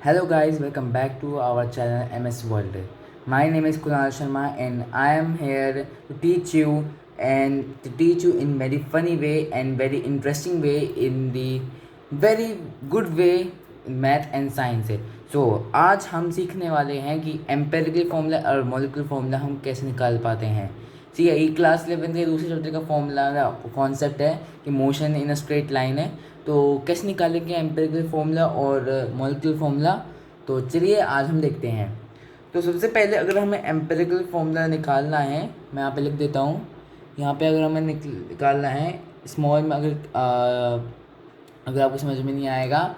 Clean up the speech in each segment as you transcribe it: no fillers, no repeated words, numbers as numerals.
Hello guys, welcome back to our channel MS World. My name is Kunal Sharma and I am here to teach you in very funny way and very interesting way in the very good way in math and science. So आज हम सीखने वाले हैं कि empirical formula और molecular formula हम कैसे निकाल पाते हैं। ठीक है, ये क्लास 11 के दूसरे चैप्टर का फॉर्मूला कॉन्सेप्ट है कि motion in a straight line है। तो कैसे निकालेंगे एम्पिरिकल फॉर्मूला और मॉलिक्यूलर फॉर्मूला, तो चलिए आज हम देखते हैं। तो सबसे पहले अगर हमें एम्पिरिकल फॉर्मूला निकालना है, मैं यहाँ पे लिख देता हूँ। यहाँ पे अगर हमें निकालना है स्मॉल में, अगर आपको समझ में नहीं आएगा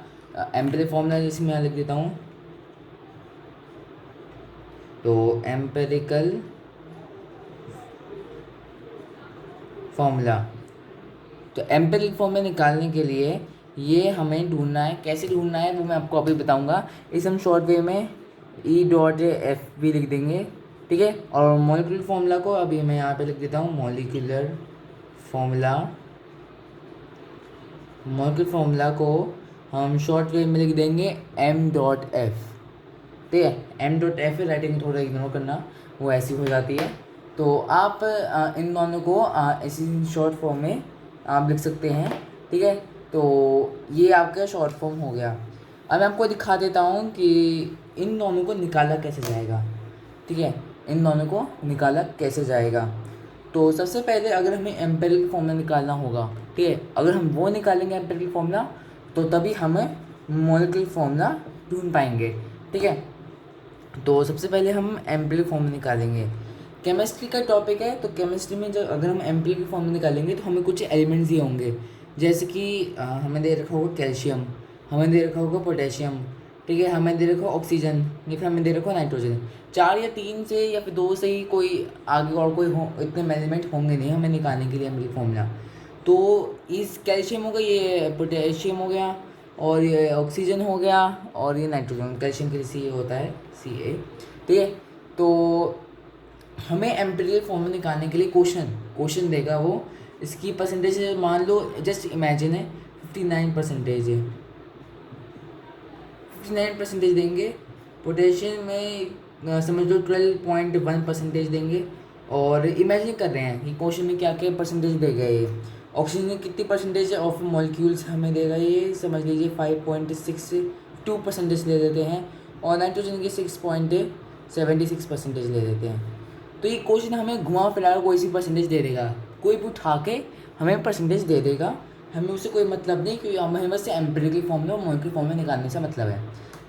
एम्पिरिकल फॉर्मूला, जैसे मैं यहाँ लिख देता हूँ। तो एम्पिरिकल फॉर्मूला, तो एम्पिरिकल फॉर्मूला निकालने के लिए ये हमें ढूंढना है। कैसे ढूंढना है वो मैं आपको अभी बताऊंगा। इसे हम शॉर्ट वे में ई डॉट एफ भी लिख देंगे, ठीक है। और मॉलिक्यूलर फॉर्मूला को अभी मैं यहाँ पे लिख देता हूँ। मॉलिक्यूलर फॉर्मूला को हम शॉर्ट वे में लिख देंगे एम डॉट एफ, ठीक है। एम डॉट एफ राइटिंग थोड़ा इग्नोर करना, वो ऐसी हो जाती है। तो आप इन दोनों को ऐसी शॉर्ट फॉर्म में आप लिख सकते हैं, ठीक है। तो ये आपका शॉर्ट फॉर्म हो गया। अब मैं आपको दिखा देता हूँ कि इन दोनों को निकाला कैसे जाएगा, ठीक है। इन दोनों को निकाला कैसे जाएगा, तो सबसे पहले अगर हमें एम्पिरिकल फॉर्मूला निकालना होगा, ठीक है। अगर हम वो निकालेंगे एम्पिरिकल फॉर्मूला, तो तभी हमें मॉलिक्यूलर फॉर्मूला ढूंढ पाएंगे, ठीक है। तो सबसे पहले हम एम्पिरिकल फॉर्मूला निकालेंगे। केमिस्ट्री का टॉपिक है, तो केमिस्ट्री में जब अगर हम एम्पिरिकल फॉर्मूला निकालेंगे तो हमें कुछ एलिमेंट्स दिए होंगे। जैसे कि हमें दे रखा होगा कैल्शियम, हमें दे रखा होगा पोटेशियम, ठीक है। हमें दे रखा ऑक्सीजन, या फिर हमें दे रखा नाइट्रोजन। 4 या 3 से या फिर 2 से ही कोई आगे और कोई इतने एलिमेंट होंगे नहीं हमें निकालने के लिए एम्पिरिकल फॉर्मूला। तो इस कैल्शियम हो गया, ये पोटेशियम हो गया, और ये ऑक्सीजन हो गया, और ये नाइट्रोजन। कैल्शियम के लिए सी होता है, Ca, ठीक है। तो हमें एम्पिरिकल फॉर्मूला निकालने के लिए क्वेश्चन देगा वो। इसकी परसेंटेज मान लो, जस्ट इमेजिन है 59% है, 59% देंगे। पोटेशियम में समझ लो 12.1% देंगे। और इमेजिन कर रहे हैं कि क्वेश्चन में क्या क्या परसेंटेज देगा ये। ऑक्सीजन में कितनी परसेंटेज ऑफ मॉलिक्यूल्स हमें देगा ये, समझ लीजिए 5.62% ले देते हैं। और नाइट्रोजन के 6.76% ले देते हैं। तो ये क्वेश्चन हमें घुमा फिरा कोई सी परसेंटेज दे देगा, कोई भी उठा के हमें परसेंटेज दे देगा। हमें उससे कोई मतलब नहीं, क्योंकि हमें बस एम्पिरिकल फॉर्मूला और मॉलिक्यूलर फॉर्मूला निकालने से मतलब है,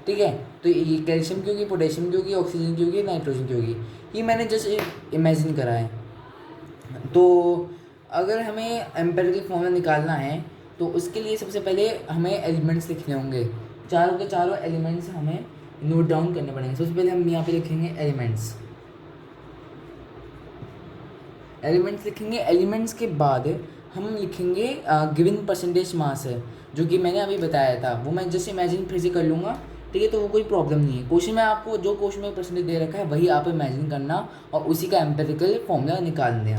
ठीक है। तो ये कैल्शियम की होगी, पोटेशियम की होगी, ऑक्सीजन की होगी, नाइट्रोजन की होगी। ये मैंने जस्ट इमेजिन करा है। तो अगर हमें एम्पिरिकल फॉर्मूला निकालना है तो उसके लिए सबसे पहले हमें एलिमेंट्स लिखने होंगे। चारों के चारों एलिमेंट्स हमें नोट डाउन करने पड़ेंगे। सबसे पहले हम यहाँ पे लिखेंगे एलिमेंट्स लिखेंगे। एलिमेंट्स के बाद हम लिखेंगे गिवन परसेंटेज मास है, जो कि मैंने अभी बताया था। वो मैं जस्ट इमेजिन फिर से कर लूँगा, ठीक है। तो वो कोई प्रॉब्लम नहीं है। क्वेश्चन में आपको जो क्वेश्चन में परसेंटेज दे रखा है वही आप इमेजिन करना और उसी का एम्पिरिकल फॉर्मूला निकाल दें।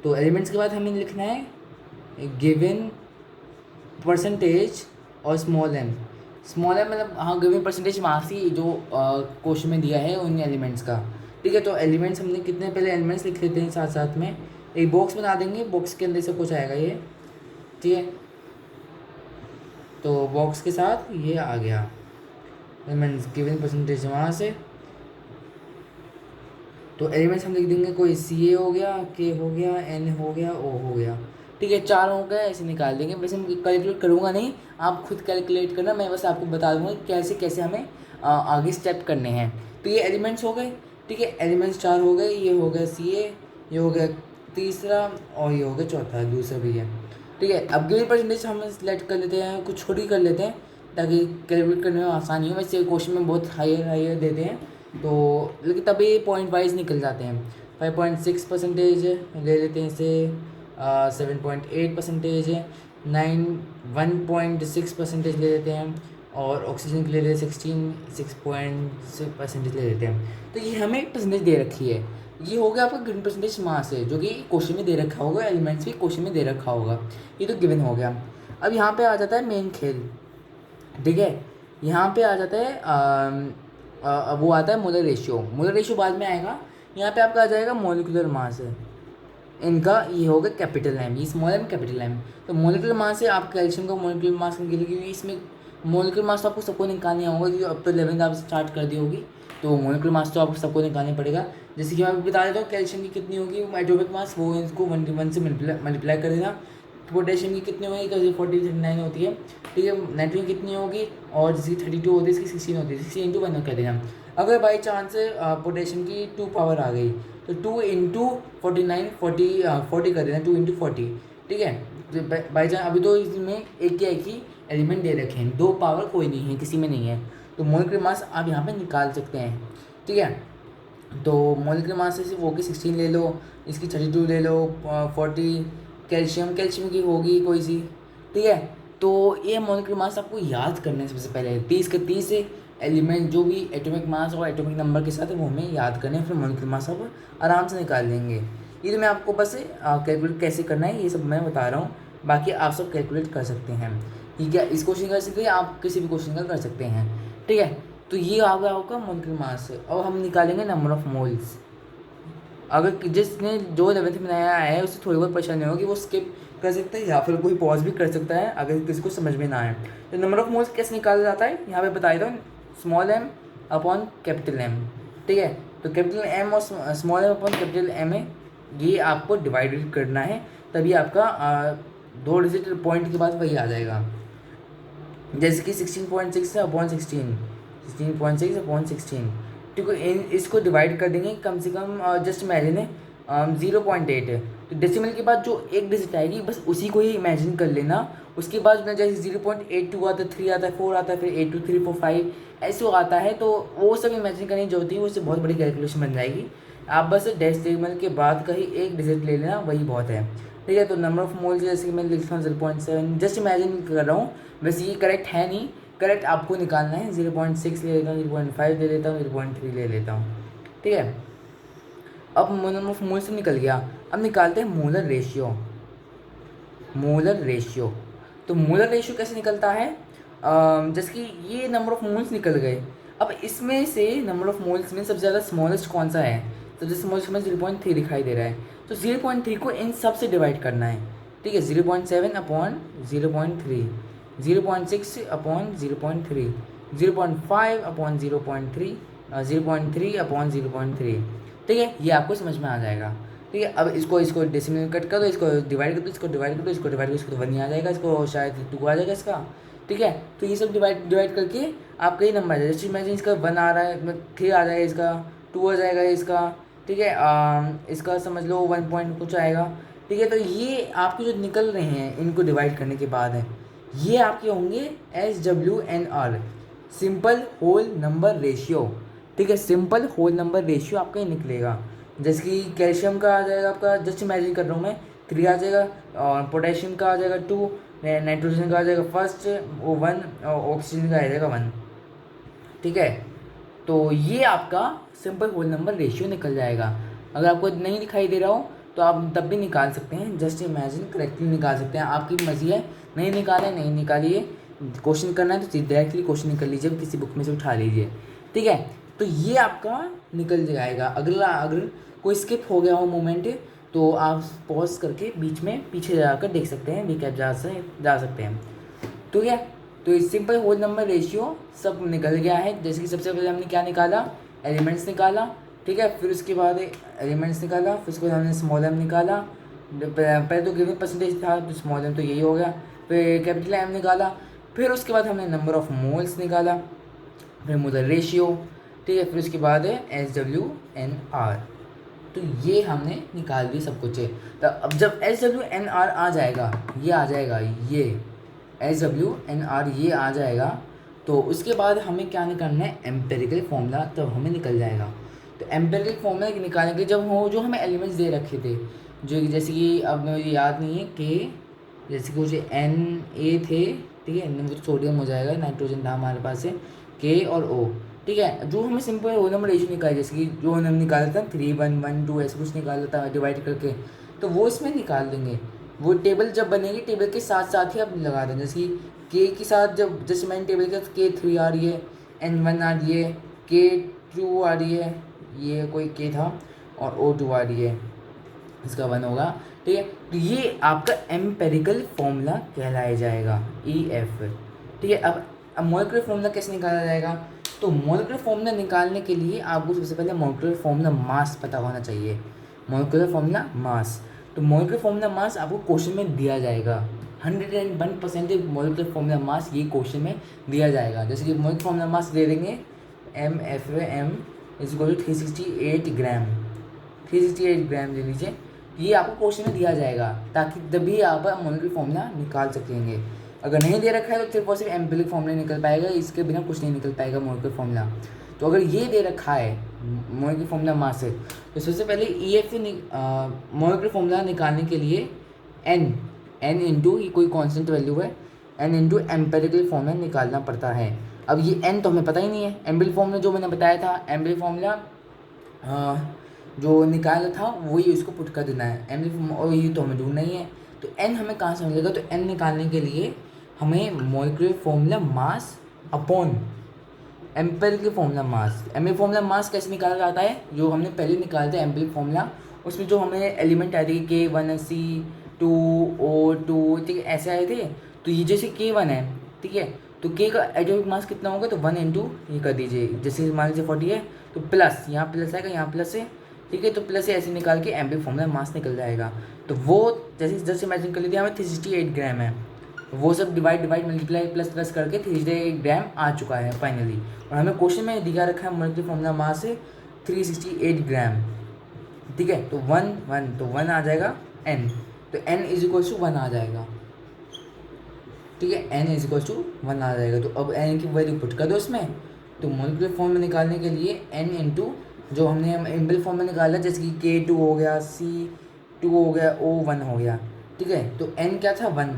तो एलिमेंट्स के बाद हमें लिखना है गिवन परसेंटेज और स्मॉल एम मतलब हाँ, गिवन परसेंटेज मास ही जो क्वेश्चन में दिया है उन एलिमेंट्स का, ठीक है। तो एलिमेंट्स हमने कितने पहले एलिमेंट्स लिख लेते हैं, साथ साथ में एक बॉक्स बना देंगे। बॉक्स के अंदर से कुछ आएगा ये, ठीक है। तो बॉक्स के साथ ये आ गया एलिमेंट्स गिवन परसेंटेज वहाँ से। तो एलिमेंट्स हम लिख देंगे, कोई Ca हो गया, K हो गया, N हो गया, O हो गया, ठीक है। 4 हो गए, ऐसे निकाल देंगे। वैसे मैं कैलकुलेट करूँगा नहीं, आप खुद कैलकुलेट करना, मैं बस आपको बता दूँगा कैसे कैसे हमें आगे स्टेप करने हैं। तो ये एलिमेंट्स हो गए, ठीक है। एलिमेंट्स 4 हो गए। ये हो गया Ca, ये हो गया तीसरा, और ये हो गया चौथा, दूसरा भी है, ठीक है। अब गिवन परसेंटेज हम सेलेक्ट कर लेते हैं, कुछ छोटी कर लेते हैं ताकि कैलकुलेट करने में आसानी हो। वैसे क्वेश्चन में बहुत हायर देते हैं, तो लेकिन तभी पॉइंट वाइज निकल जाते हैं। 5.6% ले लेते हैं इसे, 7.8% है, 1.6% ले लेते हैं, और ऑक्सीजन के लिए 6.6% ले लेते हैं। तो ये हमें परसेंटेज दे रखी है। ये हो गया आपका गिवन परसेंटेज मास है, जो कि क्वेश्चन में दे रखा होगा। एलिमेंट्स भी क्वेश्चन में दे रखा होगा। ये तो गिवन हो गया। अब यहाँ पे आ जाता है मेन खेल, ठीक है। यहाँ पे आ जाता है वो आता है मोलर रेशियो। मोलर रेशियो बाद में आएगा। यहाँ पे आपका आ जाएगा मोलिकुलर मास है इनका, ये होगा कैपिटल एम, ये स्मॉल एम कैपिटल एम। तो मोलिकुलर मास है आप कैल्शियम का मोलिकुलर मास निकलेगी, क्योंकि इसमें मोलिकुलर मास तो आपको सबको निकालना होगा, क्योंकि अब तो 11th आप स्टार्ट कर दी होगी, तो मोलिकुलर मास तो आपको सबको निकालना पड़ेगा। जैसे कि मैं बता देता हूँ कैल्शियम की कितनी होगी एटॉमिक मास, वो इसको 1 से मल्टीप्लाई कर देना। पोटेशियम की कितनी होगी, कभी 40-39 होती है, ठीक है। नाइट्रोजन कितनी होगी, और जिसकी 32 होती है इसकी 16 होती है, 16 इंटू 1 कर देना। अगर बाई चांस पोटेशियम की 2 पावर आ गई तो 2 इंटू 49 40 कर देना, 2 इंटू 40, ठीक है। तो बाई चांस अभी तो इसमें एक ही एलिमेंट दे रखे हैं, 2 पावर कोई नहीं है, किसी में नहीं है, तो मोलिकुलर मास आप यहाँ पे निकाल सकते हैं, ठीक है। तो मोलिकुलर मास से वो की 16 ले लो, इसकी 32 ले लो, 40 कैल्शियम की होगी कोई सी, ठीक है। तो ये मोलिकुलर मास आपको याद करना है सबसे पहले, 30 के 30 एलिमेंट जो भी एटॉमिक मास और एटॉमिक नंबर के साथ है वो हमें याद करने हैं, फिर मोलिकुलर मास आप आराम से निकाल लेंगे। ये तो मैं आपको बस कैलकुलेट कैसे करना है ये सब मैं बता रहा हूँ, बाकी आप सब कैलकुलेट कर सकते हैं, ठीक है। इस क्वेश्चन कर सकते हैं, आप किसी भी क्वेश्चन का कर सकते हैं, ठीक है। तो ये आ गया होगा मोलिकुलर मास। अब हम निकालेंगे नंबर ऑफ मोल्स। अगर जिसने जो 11th में नया आया है उससे थोड़ी बहुत परेशानी होगी, वो स्किप कर सकता है या फिर कोई पॉज भी कर सकता है अगर किसी को समझ में ना आए। तो नंबर ऑफ मोल्स कैसे निकाला जाता है यहाँ पे बता देता हूँ, small M upon capital M, ठीक है। तो कैपिटल एम और small M upon capital M है, ये आपको डिवाइडेड करना है, तभी आपका 2 डिजिट पॉइंट के बाद वही आ जाएगा। जैसे कि 16.6 अपॉन 16 अपॉन 16, ठीक है। इसको डिवाइड कर देंगे कम से कम, जस्ट इमेजिन है 0.8 है, तो डेसिमल के बाद जो एक डिजिट आएगी बस उसी को ही इमेजिन कर लेना। उसके बाद जैसे 0.82 आता है, 3 आता है, 4 आता है, फिर 8 2 3 4 5 ऐसे आता है, तो वो सब इमेजिन करने की जरूरत है, उससे बहुत बड़ी कैलकुलेशन बन जाएगी। आप बस डेसिमल के बाद का ही एक डिजिट ले लेना, वही बहुत है, ठीक है। तो नंबर ऑफ मोल्स जैसे कि मैं लिखता हूँ 0.7, जस्ट इमेजिन कर रहा हूँ, वैसे ये करेक्ट है नहीं, करेक्ट आपको निकालना है। 0.6 ले लेता हूँ, 0.5 ले लेता हूँ, 0.3 ले लेता हूँ, ठीक है। अब नंबर ऑफ मोल्स निकल गया, अब निकालते हैं मोलर रेशियो। मोलर रेशियो, तो मोलर रेशियो कैसे निकलता है, जैसे कि ये नंबर ऑफ मोल्स निकल गए, अब इसमें से नंबर ऑफ मोल्स में सबसे ज़्यादा स्मॉलेस्ट कौन सा है, सबसे स्मॉलेस्ट में 0.3 दिखाई दे रहा है, तो 0.3 को इन सब से डिवाइड करना है, ठीक है। 0.7 अपॉन 0.3, 0.6 अपॉन 0.3, 0.5 अपॉन 0.3, 0.3 अपॉन 0.3, ठीक है। ये आपको समझ में आ जाएगा, ठीक है। अब इसको डेसिमल में कट कर दो, इसको डिवाइड कर दो, इसको डिवाइड कर दो, इसको डिवाइड करो, इसको तो 1 ही आ जाएगा, इसको शायद 2 आ जाएगा इसका, ठीक है। तो ये सब डिवाइड करके आपका ये नंबर आ जाएगा। जैसे इमेजिन इसका 1 आ रहा है, 3 आ जाएगा, इसका 2 आ जाएगा इसका, ठीक है। इसका समझ लो 1 पॉइंट कुछ आएगा, ठीक है। तो ये आपके जो निकल रहे हैं इनको डिवाइड करने के बाद है, ये आपके होंगे SWNR, simple whole number ratio, ठीक है। सिंपल होल नंबर रेशियो आपका ये निकलेगा। जैसे कि कैल्शियम का आ जाएगा आपका, जस्ट इमेजिन कर रहा हूँ मैं, 3 आ जाएगा, और पोटेशियम का आ जाएगा 2, नाइट्रोजन का आ जाएगा फर्स्ट वो 1, और ऑक्सीजन का आ जाएगा 1, ठीक है। तो ये आपका सिंपल होल नंबर रेशियो निकल जाएगा। अगर आपको नहीं दिखाई दे रहा हो तो आप तब भी निकाल सकते हैं, जस्ट इमेजिन करेक्टली निकाल सकते हैं, आपकी मर्जी है। नहीं निकाले नहीं निकालिए, क्वेश्चन करना है तो डायरेक्टली क्वेश्चन निकल लीजिए, किसी बुक में से उठा लीजिए, ठीक है। तो ये आपका निकल जाएगा। अगला अगर कोई स्किप हो गया हो मोमेंट तो आप पॉज करके बीच में पीछे जाकर देख सकते हैं, रिकैप जा सकते हैं, ठीक है। तो इस सिंपल होल नंबर रेशियो सब निकल गया है। जैसे कि सबसे पहले हमने क्या निकाला, एलिमेंट्स निकाला, ठीक है। फिर उसके बाद एलिमेंट्स निकाला, फिर उसके बाद हमने स्मॉल एम निकाला, पहले तो गिवन परसेंटेज था तो स्मॉल एम तो यही हो गया, फिर कैपिटल एम निकाला, फिर उसके बाद हमने नंबर ऑफ मोल्स निकाला, फिर मोलर रेशियो, ठीक है। फिर उसके बाद है SWNR, तो ये हमने निकाल दी सब कुछ है। तो अब जब SWNR आ जाएगा, ये आ जाएगा, ये SWNR ये आ जाएगा, तो उसके बाद हमें क्या निकालना है, एम्पेरिकल फॉर्मूला तब हमें निकल जाएगा। तो एम्पेरिकल फॉर्मूला निकालने के जब हो जो हमें एलिमेंट्स दे रखे थे, जो कि जैसे कि अब मुझे याद नहीं है कि जैसे कि मुझे Na थे, ठीक है, वो सोडियम हो जाएगा, नाइट्रोजन था हमारे पास से, K और O, ठीक है। जो हमें सिंपल होल नंबर रेशियो निकाला, जैसे कि जो हमने निकाला था 3 1 1 2 ऐसे कुछ निकाला था डिवाइड करके, तो वो इसमें निकाल देंगे, वो टेबल जब बनेगी टेबल के साथ साथ ही आप लगा दें, जैसे कि के के साथ जब जैसे मैंने टेबल के साथ K3 आ रही है, N1 आ रही है, K2 आ रही है, ये कोई K था, और O2 आ रही है, इसका 1 होगा, ठीक है। तो ये आपका एम्पेरिकल फॉर्मूला कहलाया जाएगा EF, ठीक है। अब मॉलिक्यूलर फॉर्मूला कैसे निकाला जाएगा? तो मॉलिक्यूलर फॉर्मूला निकालने के लिए आपको सबसे पहले मॉलिक्यूलर फॉर्मूला मास पता होना चाहिए। मॉलिक्यूलर फॉर्मूला मास, तो मॉलिक्यूलर फॉर्मूला मास आपको क्वेश्चन में दिया जाएगा। 101% मॉलिक्यूलर फॉर्मूला मास ये क्वेश्चन में दिया जाएगा। जैसे कि मॉलिक्यूलर फॉर्मूला मास दे देंगे MfM इज इक्वल टू 368 ग्राम, 368 ग्राम ले लीजिए, ये आपको क्वेश्चन में दिया जाएगा, ताकि तभी आप मॉलिक्यूलर फॉर्मूला निकाल सकेंगे। अगर नहीं दे रखा है तो सिर्फ और सिर्फ एम्पिरिकल फॉर्मूला निकल पाएगा, इसके बिना कुछ नहीं निकल पाएगा मॉलिक्यूलर फॉर्मूला। तो अगर ये दे रखा है मॉलिक्यूलर फॉर्मूला मास से, तो सबसे पहले EF मॉलिक्यूलर फॉर्मूला निकालने के लिए n इंटू ये कोई कांस्टेंट वैल्यू है, n इंटू एम्पेरिकल फॉर्मूला निकालना पड़ता है। अब ये n तो हमें पता ही नहीं है, एम्पिरिकल फॉर्मूला जो मैंने बताया था, एम्पिरिकल फॉर्मूला जो निकाला था वही उसको पुट कर देना है, और ये तो हमें ढूंढना ही है। तो n हमें कहाँ से मिलेगा? तो n निकालने के लिए हमें molecular formula mass upon empirical formula mass, empirical formula mass कैसे निकाला जाता है? जो हमने पहले निकाला था एम्पिरिकल फॉर्मूला, उसमें जो हमें एलिमेंट आए थे K1C2O2, ठीक है, ऐसे आए थे। तो ये जैसे K1 है, ठीक है, तो K का एटॉमिक मास कितना होगा? तो 1 इंटू ये कर दीजिए, जैसे मान लीजिए 40 है तो प्लस यहाँ प्लस आएगा, यहाँ प्लस है, ठीक है, तो प्लस से ऐसे निकाल के एम्पिरिकल फॉर्मूला मास निकल जाएगा। तो वो जैसे इमेजिन कर लीजिए हमें 368 ग्राम है, वो सब डिवाइड मल्टीप्लाई प्लस प्लस करके 368 ग्राम आ चुका है फाइनली। और हमें क्वेश्चन में दिखा रखा है मॉलिक्यूलर फॉर्मूला मास है 368 ग्राम, ठीक है। तो 1 आ जाएगा n, तो n इज इक्वल टू 1 आ जाएगा, ठीक है, n इज इक्वल टू 1 आ जाएगा। तो अब n की वैल्यू पुट कर दो इसमें। तो मॉलिक्यूलर फॉर्मूला निकालने के लिए n इंटू जो हमने एम्पिरिकल फॉर्मूला निकाला, जैसे कि K2 हो गया, C2 हो गया, O1 हो गया, ठीक है। तो n क्या था? 1,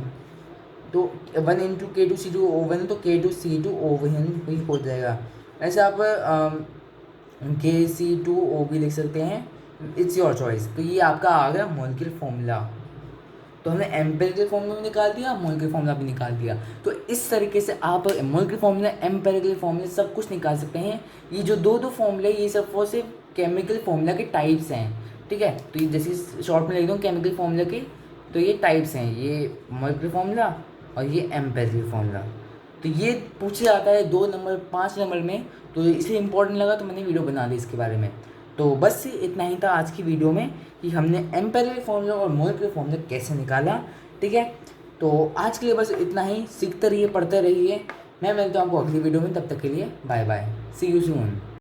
तो 1 इंटू K2C2O1, तो K2C2O1 ही हो जाएगा। ऐसे आप KC2O भी लिख सकते हैं, इट्स योर चॉइस। तो ये आपका आ गया मॉलिक्यूलर फॉर्मूला। तो हमने एम्पिरिकल फॉर्मूला भी निकाल दिया, मॉलिक्यूलर फॉर्मूला भी निकाल दिया। तो इस तरीके से आप मॉलिक्यूलर फॉर्मूला, एम्पिरिकल फॉर्मूला सब कुछ निकाल सकते हैं। ये जो दो फॉर्मूले, ये सब वो सिर्फ केमिकल फॉर्मूला के टाइप्स हैं, ठीक है। तो ये जैसे शॉर्ट में लिख दूँ केमिकल फॉर्मूला के, तो ये टाइप्स हैं, ये मॉलिक्यूलर फॉर्मूला और ये एम्पिरिकल फॉर्मूला। तो ये पूछा जाता है 2 नंबर 5 नंबर में, तो इसलिए इंपॉर्टेंट लगा तो मैंने वीडियो बना दी इसके बारे में। तो बस इतना ही था आज की वीडियो में, कि हमने एम्पिरिकल फॉर्मूला और मॉलिक्यूलर फॉर्मूला कैसे निकाला, ठीक है। तो आज के लिए बस इतना ही, सीखते रहिए, पढ़ते रहिए। मैं मिलता हूँ आपको अगली वीडियो में, तब तक के लिए bye bye, see you soon.